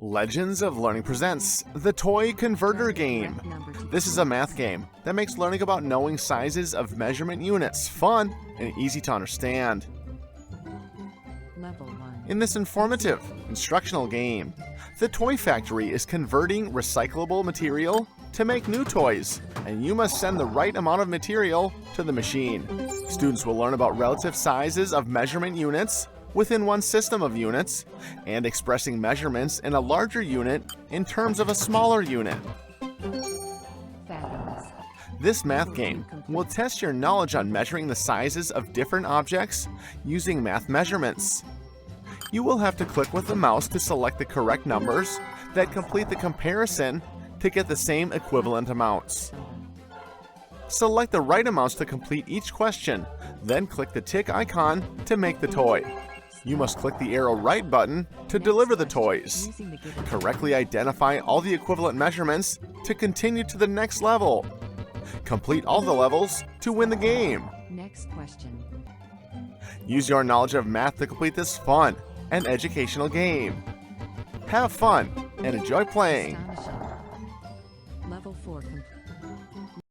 Legends of Learning presents the Toy Converter Game. This is a math game that makes learning about knowing sizes of measurement units fun and easy to understand. In this informative, instructional game, the Toy Factory is converting recyclable material to make new toys, and you must send the right amount of material to the machine. Students will learn about relative sizes of measurement units within one system of units, and expressing measurements in a larger unit in terms of a smaller unit. Fabulous. This math game will test your knowledge on measuring the sizes of different objects using math measurements. You will have to click with the mouse to select the correct numbers that complete the comparison to get the same equivalent amounts. Select the right amounts to complete each question, then click the tick icon to make the toy. You must click the arrow right button to deliver the toys. Correctly identify all the equivalent measurements to continue to the next level. Complete all the levels to win the game. Next question. Use your knowledge of math to complete this fun and educational game. Have fun and enjoy playing. Astonishing. Level 4 complete.